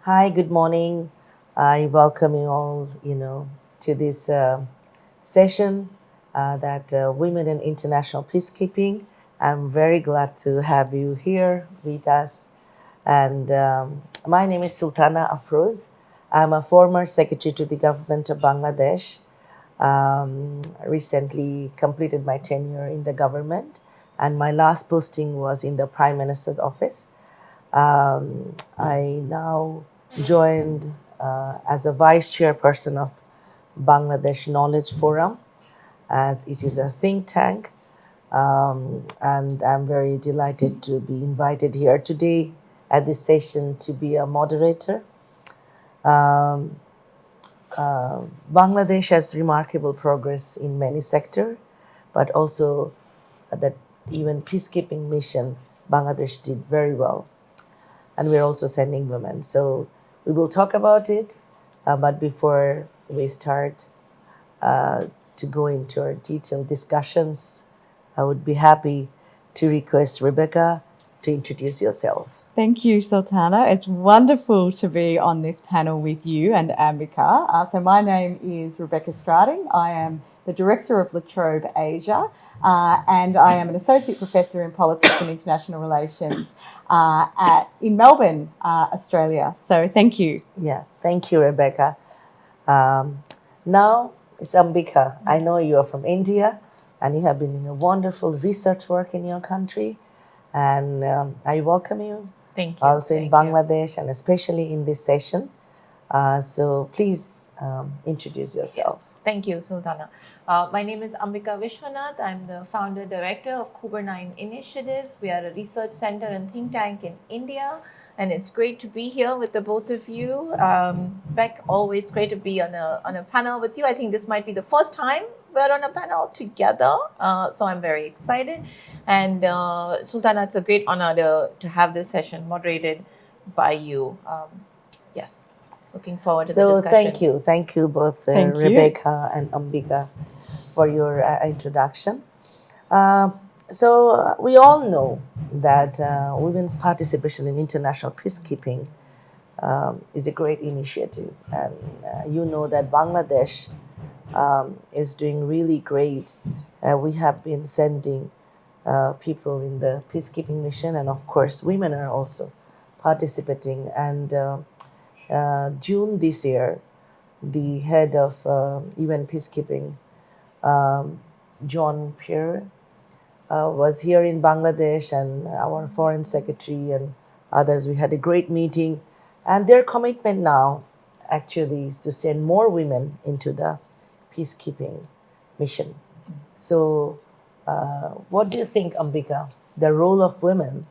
Hi, good morning. I welcome you all, to this session that Women in International Peacekeeping. I'm very glad to have you here with us. And my name is Sultana Afroz. I'm a former secretary to the government of Bangladesh. Recently completed my tenure in the government, and my last posting was in the Prime Minister's office. I now joined as a vice chairperson of Bangladesh Knowledge Forum, as it is a think tank. And I'm very delighted to be invited here today at this session to be a moderator. Bangladesh has remarkable progress in many sectors, but also that even peacekeeping mission, Bangladesh did very well, and we're also sending women. So we will talk about it, but before we start to go into our detailed discussions, I would be happy to request Rebecca to introduce yourself. Thank you, Sultana. It's wonderful to be on this panel with you and Ambika. So my name is Rebecca Strating. I am the director of Trobe Asia, and I am an associate professor in politics and international relations in Melbourne, Australia. So thank you. Yeah, thank you, Rebecca. Now it's Ambika. I know you are from India and you have been doing a wonderful research work in your country. And I welcome you. Thank you. Also in Bangladesh and especially in this session. So please introduce yourself. Thank you, Sultana. My name is Ambika Vishwanath. I'm the founder director of KuberneIn initiative. We are a research center and think tank in India. And it's great to be here with the both of you. Beck, always great to be on a panel with you. I think this might be the first time we're on a panel together. So I'm very excited. And Sultana, it's a great honor to have this session moderated by you. Yes, looking forward to the discussion. So thank you both Rebecca and Ambika for your introduction. So we all know that women's participation in international peacekeeping is a great initiative. And you know that Bangladesh is doing really great. We have been sending people in the peacekeeping mission, and of course, women are also participating. And June this year, the head of UN peacekeeping, John Pierre, was here in Bangladesh, and our foreign secretary and others. We had a great meeting, and their commitment now actually is to send more women into the peacekeeping mission. So what do you think, Ambika, the role of women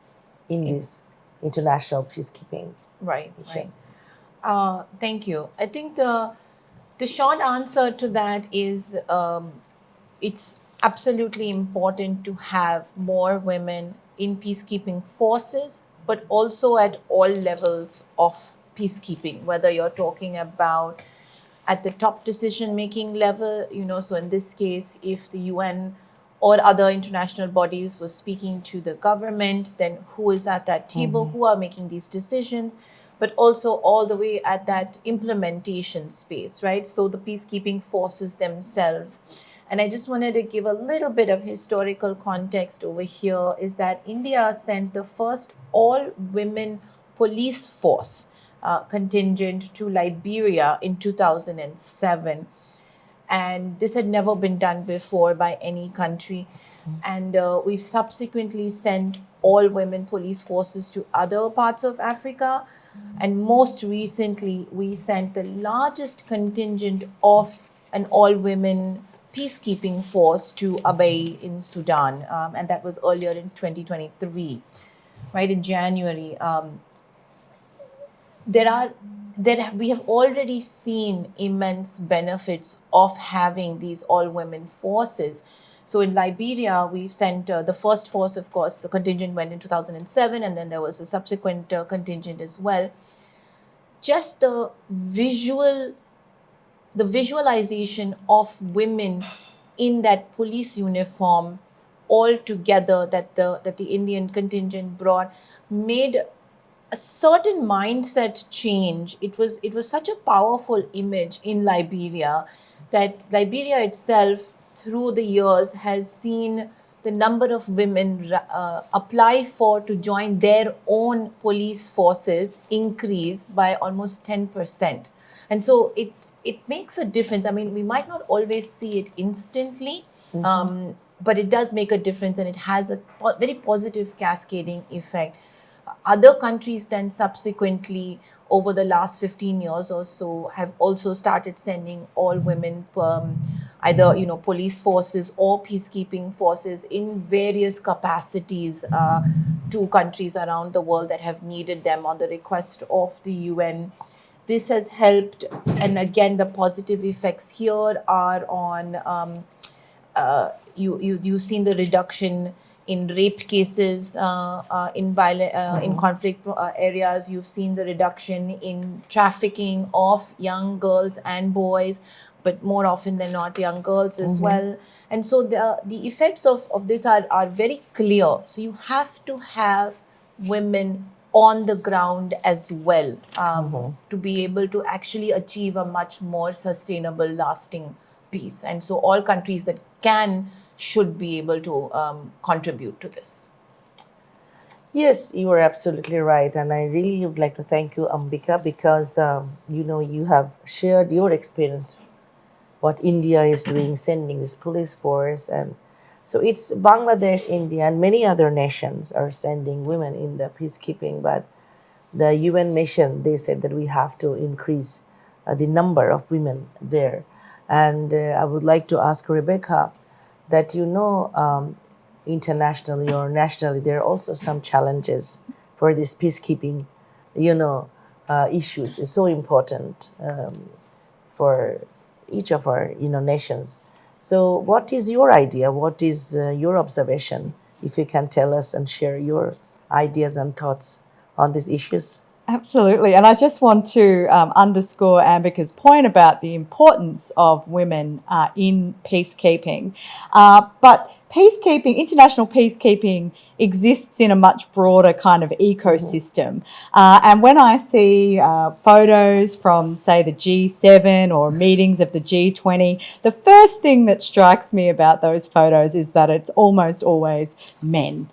in this international peacekeeping mission? Thank you. I think the short answer to that is it's absolutely important to have more women in peacekeeping forces, but also at all levels of peacekeeping, whether you're talking about at the top decision-making level, so in this case, if the UN or other international bodies were speaking to the government, then who is at that table, who are making these decisions, but also all the way at that implementation space, right? So the peacekeeping forces themselves. And I just wanted to give a little bit of historical context over here is that India sent the first all-women police force contingent to Liberia in 2007. And this had never been done before by any country. And we've subsequently sent all-women police forces to other parts of Africa. And most recently, we sent the largest contingent of an all-women peacekeeping force to Abyei in Sudan. And that was earlier in 2023, right, in January. We have already seen immense benefits of having these all-women forces. So in Liberia, we've sent the first force, of course, the contingent went in 2007, and then there was a subsequent contingent as well. Just the visualization of women in that police uniform all together that the Indian contingent brought made a certain mindset change. It was such a powerful image in Liberia, that Liberia itself through the years has seen the number of women apply for to join their own police forces increase by almost 10%. And so it makes a difference. I mean, we might not always see it instantly, but it does make a difference, and it has a very positive cascading effect. Other countries then subsequently, over the last 15 years or so, have also started sending all women, either police forces or peacekeeping forces in various capacities, to countries around the world that have needed them on the request of the UN. This has helped, and again, the positive effects here are on, you've seen the reduction in rape cases, in conflict areas. You've seen the reduction in trafficking of young girls and boys, but more often than not young girls as well. And so the effects of this are very clear. So you have to have women on the ground as well, to be able to actually achieve a much more sustainable, lasting peace. And so all countries that can should be able to contribute to this. Yes, you are absolutely right. And I really would like to thank you, Ambika, because, you have shared your experience, what India is doing, sending this police force. And so it's Bangladesh, India, and many other nations are sending women in the peacekeeping. But the UN mission, they said that we have to increase the number of women there. And I would like to ask Rebecca that, internationally or nationally, there are also some challenges for this peacekeeping, issues. It's so important for each of our, nations. So what is your idea? What is your observation? If you can tell us and share your ideas and thoughts on these issues. Absolutely. And I just want to underscore Ambika's point about the importance of women in peacekeeping. But peacekeeping, international peacekeeping, exists in a much broader kind of ecosystem. And when I see photos from, say, the G7 or meetings of the G20, the first thing that strikes me about those photos is that it's almost always men.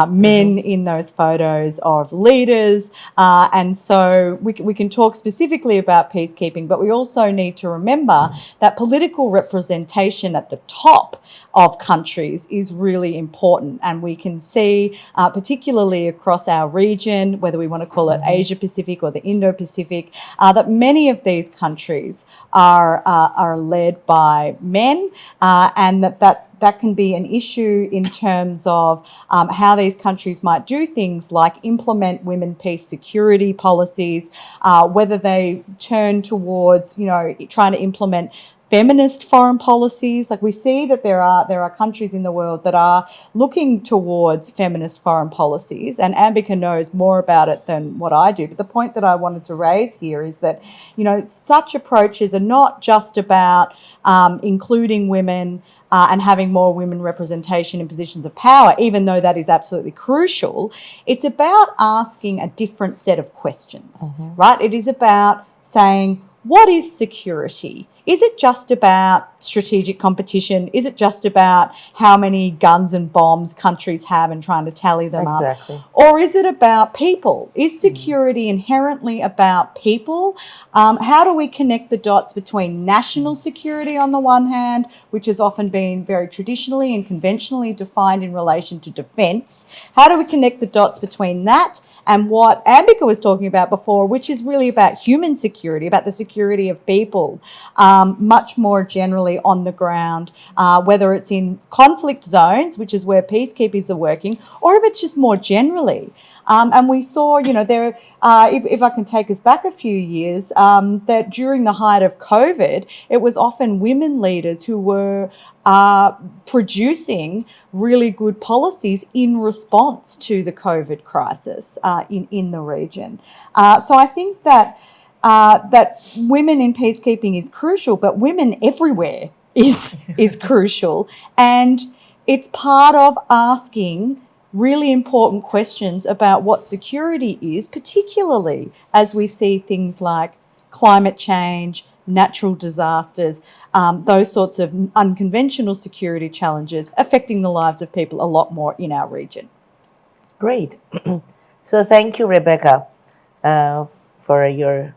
Men in those photos of leaders. And so we can talk specifically about peacekeeping, but we also need to remember that political representation at the top of countries is really important. And we can see, particularly across our region, whether we want to call it Asia Pacific or the Indo-Pacific, that many of these countries are led by men, and that can be an issue in terms of how these countries might do things like implement women, peace, security policies, whether they turn towards, trying to implement feminist foreign policies. Like, we see that there are countries in the world that are looking towards feminist foreign policies, and Ambika knows more about it than what I do. But the point that I wanted to raise here is that, such approaches are not just about including women and having more women representation in positions of power, even though that is absolutely crucial. It's about asking a different set of questions, right? It is about saying, what is security? Is it just about strategic competition? Is it just about how many guns and bombs countries have and trying to tally them up? Or is it about people? Is security inherently about people? How do we connect the dots between national security on the one hand, which has often been very traditionally and conventionally defined in relation to defence? How do we connect the dots between that and what Ambika was talking about before, which is really about human security, about the security of people, much more generally on the ground, whether it's in conflict zones, which is where peacekeepers are working, or if it's just more generally. And we saw, there, if I can take us back a few years, that during the height of COVID, it was often women leaders who were producing really good policies in response to the COVID crisis in the region. So I think that women in peacekeeping is crucial, but women everywhere is crucial, and it's part of asking really important questions about what security is, particularly as we see things like climate change, natural disasters, those sorts of unconventional security challenges affecting the lives of people a lot more in our region. Great. So thank you, Rebecca, for your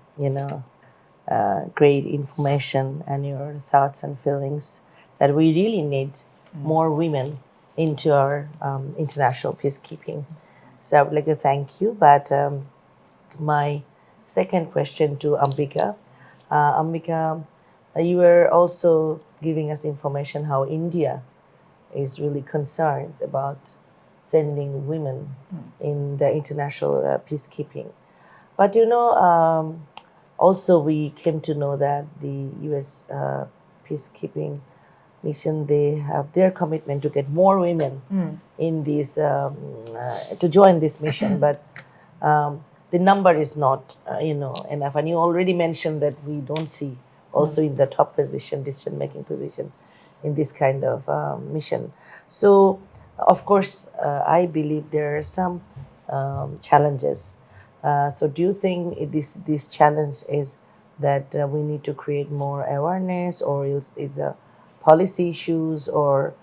great information and your thoughts and feelings that we really need more women into our international peacekeeping. So I would like to thank you. But my second question to Ambika. Ambika, you were also giving us information how India is really concerned about sending women in the international peacekeeping. But also we came to know that the U.S. Peacekeeping mission, they have their commitment to get more women in these to join this mission, but the number is not enough. And you already mentioned that we don't see also in the top position, decision making position, in this kind of mission. So of course, I believe there are some challenges. So do you think this challenge is that we need to create more awareness, or is a policy issues, or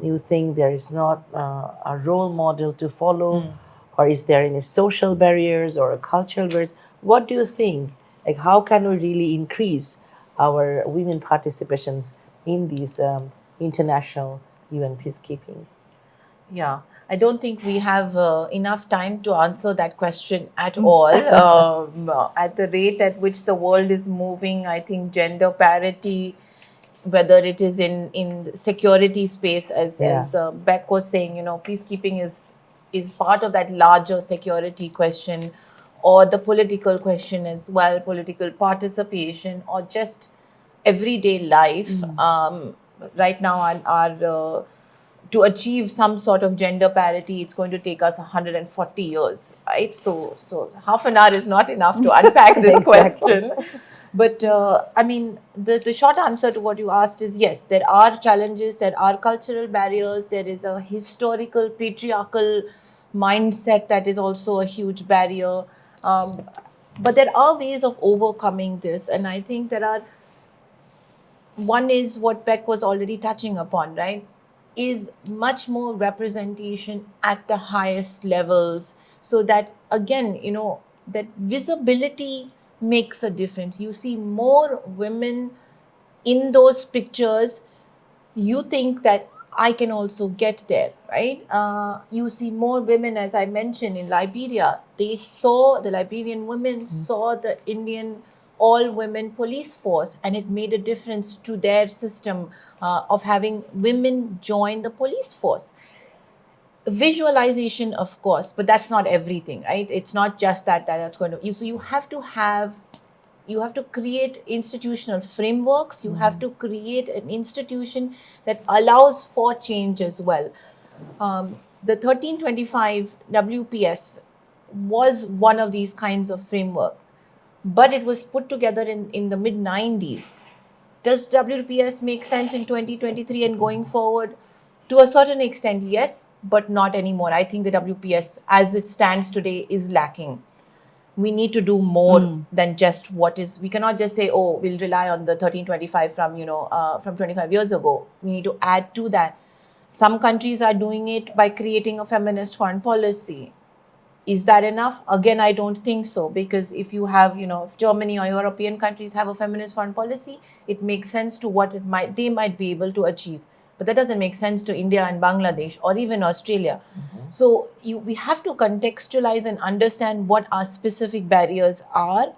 you think there is not a role model to follow, or is there any social barriers or a cultural barriers? What do you think? Like, how can we really increase our women participations in these international UN peacekeeping? Yeah, I don't think we have enough time to answer that question at all. At the rate at which the world is moving, I think gender parity, whether it is in security space, as Beck was saying, peacekeeping is part of that larger security question, or the political question as well, political participation, or just everyday life. Right now, our to achieve some sort of gender parity, it's going to take us 140 years, right? So half an hour is not enough to unpack this question. But I mean, the short answer to what you asked is yes, there are challenges, there are cultural barriers, there is a historical patriarchal mindset that is also a huge barrier. But there are ways of overcoming this, and I think there are. One is what Beck was already touching upon, right? Is much more representation at the highest levels, so that again, that visibility makes a difference. You see more women in those pictures, you think that I can also get there, right? You see more women, as I mentioned, in Liberia. The Liberian women saw the Indian all-women police force, and it made a difference to their system of having women join the police force. Visualization, of course, but that's not everything, right? It's not just that's going to. So you have to create institutional frameworks. You have to create an institution that allows for change as well. The 1325 WPS was one of these kinds of frameworks, but it was put together in the mid 90s. Does WPS make sense in 2023 and going forward? To a certain extent, yes, but not anymore. I think the WPS as it stands today is lacking. We need to do more than just what is. We cannot just say, oh, we'll rely on the 1325 from 25 years ago. We need to add to that. Some countries are doing it by creating a feminist foreign policy. Is that enough? Again, I don't think so, because if you have, if Germany or European countries have a feminist foreign policy, it makes sense to what they might be able to achieve. But that doesn't make sense to India and Bangladesh or even Australia. So we have to contextualize and understand what our specific barriers are,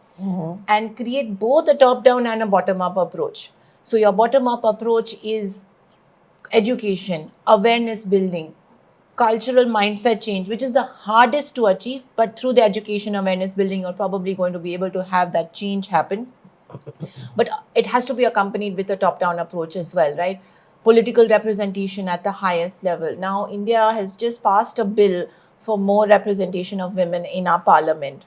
and create both a top-down and a bottom-up approach. So your bottom-up approach is education, awareness building, cultural mindset change, which is the hardest to achieve, but through the education awareness building, you're probably going to be able to have that change happen. But it has to be accompanied with a top-down approach as well, right? Political representation at the highest level. Now, India has just passed a bill for more representation of women in our parliament.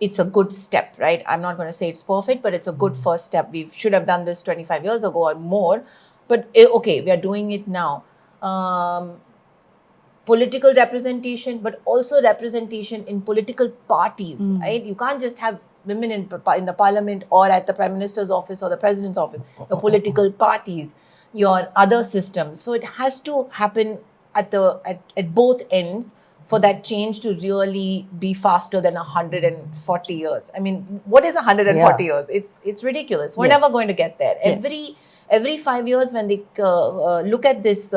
It's a good step, right? I'm not going to say it's perfect, but it's a good first step. We should have done this 25 years ago or more, but okay, we are doing it now. political representation, but also representation in political parties, right? You can't just have women in the parliament or at the prime minister's office or the president's office, your political parties, your other systems. So it has to happen at both ends for that change to really be faster than 140 years. I mean, what is 140 years? It's ridiculous. We're never going to get there. Every 5 years when they look at this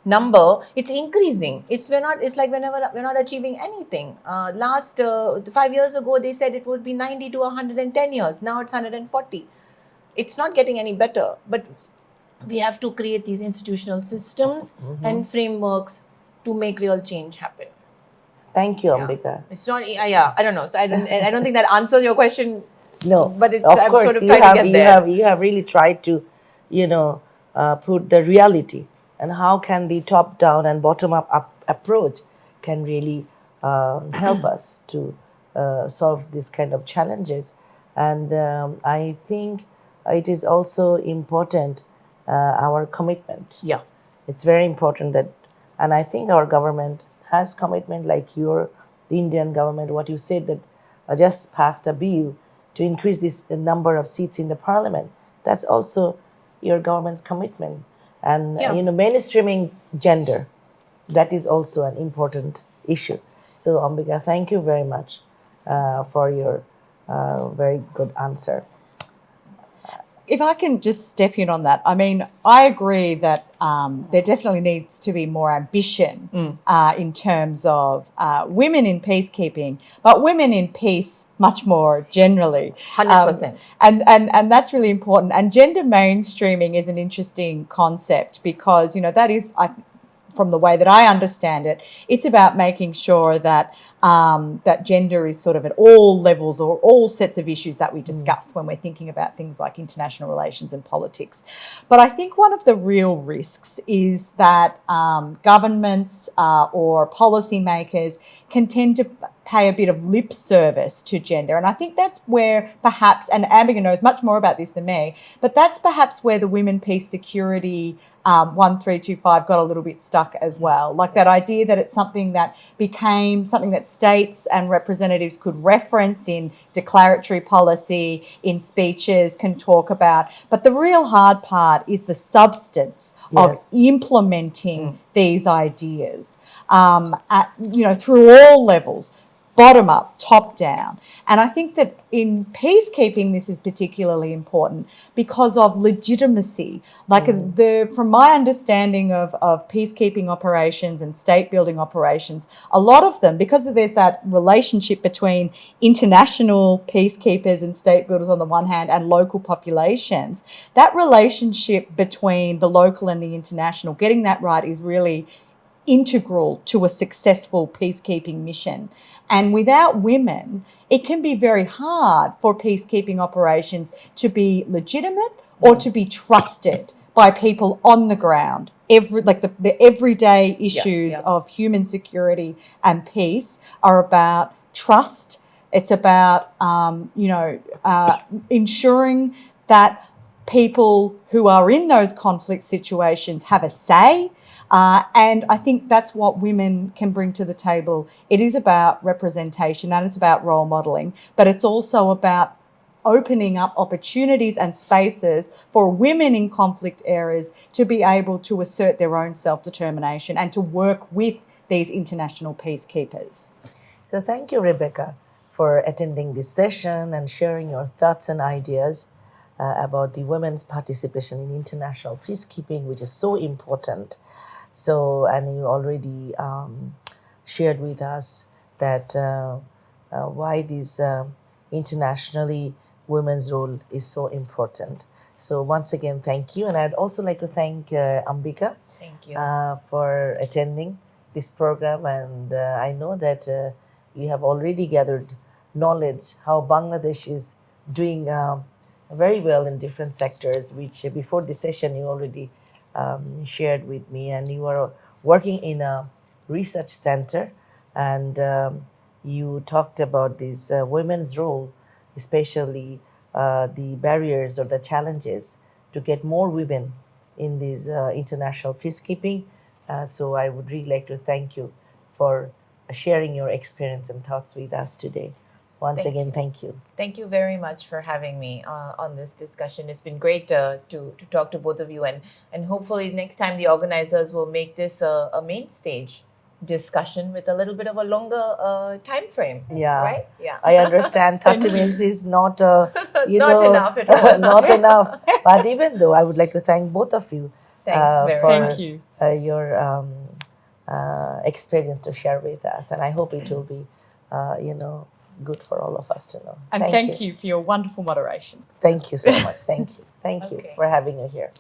number, it's increasing. It's like we're not achieving anything. Last 5 years ago, they said it would be 90 to 110 years. Now it's 140. It's not getting any better. But we have to create these institutional systems and frameworks to make real change happen. Thank you, Ambika. It's not. I don't know. So I don't think that answers your question. No, but of I'm course, sort of trying to get there. You have really tried to, put the reality and how can the top-down and bottom-up approach can really help us to solve this kind of challenges. And I think it is also important, our commitment. Yeah. It's very important that, and I think our government has commitment like the Indian government, what you said that just passed a bill to increase the number of seats in the parliament. That's also your government's commitment. And, mainstreaming gender, that is also an important issue. So, Ambika, thank you very much for your very good answer. If I can just step in on that, I mean, I agree that there definitely needs to be more ambition in terms of women in peacekeeping, but women in peace much more generally. 100%. And that's really important. And gender mainstreaming is an interesting concept because, that is, from the way that I understand it, it's about making sure that that gender is sort of at all levels or all sets of issues that we discuss when we're thinking about things like international relations and politics. But I think one of the real risks is that governments or policymakers can tend to pay a bit of lip service to gender. And I think that's where perhaps, and Ambika knows much more about this than me, but that's perhaps where the Women, Peace, Security 1325 got a little bit stuck as well. Like that idea that it's something that became something that states and representatives could reference in declaratory policy, in speeches, can talk about. But the real hard part is the substance of implementing these ideas through all levels, bottom up, top down. And I think that in peacekeeping, this is particularly important because of legitimacy. Like from my understanding of peacekeeping operations and state building operations, a lot of them, because there's that relationship between international peacekeepers and state builders on the one hand and local populations, that relationship between the local and the international, getting that right is really integral to a successful peacekeeping mission. And without women, it can be very hard for peacekeeping operations to be legitimate or to be trusted by people on the ground. The everyday issues of human security and peace are about trust. It's about ensuring that people who are in those conflict situations have a say. And I think that's what women can bring to the table. It is about representation and it's about role modelling, but it's also about opening up opportunities and spaces for women in conflict areas to be able to assert their own self-determination and to work with these international peacekeepers. So thank you, Rebecca, for attending this session and sharing your thoughts and ideas about the women's participation in international peacekeeping, which is so important. So, and you already shared with us that why this internationally women's role is so important. So once again, thank you. And I'd also like to thank Ambika. Thank you. For attending this program. And I know that you have already gathered knowledge how Bangladesh is doing very well in different sectors, which before this session you already shared with me. And you are working in a research center, and you talked about this women's role, especially the barriers or the challenges to get more women in this international peacekeeping. So I would really like to thank you for sharing your experience and thoughts with us today. Once Thank again, you. thank you. Thank you very much for having me on this discussion. It's been great to talk to both of you, and hopefully next time the organizers will make this a main stage discussion with a little bit of a longer time frame. Yeah. Right? Yeah. I understand 30 minutes is not, Not enough at all. not enough. But even though, I would like to thank both of you Thanks very for Thank you. Your experience to share with us. And I hope it will be, good for all of us to know. And thank you for your wonderful moderation. Thank you so much. Thank you. Thank you Okay. for having you here.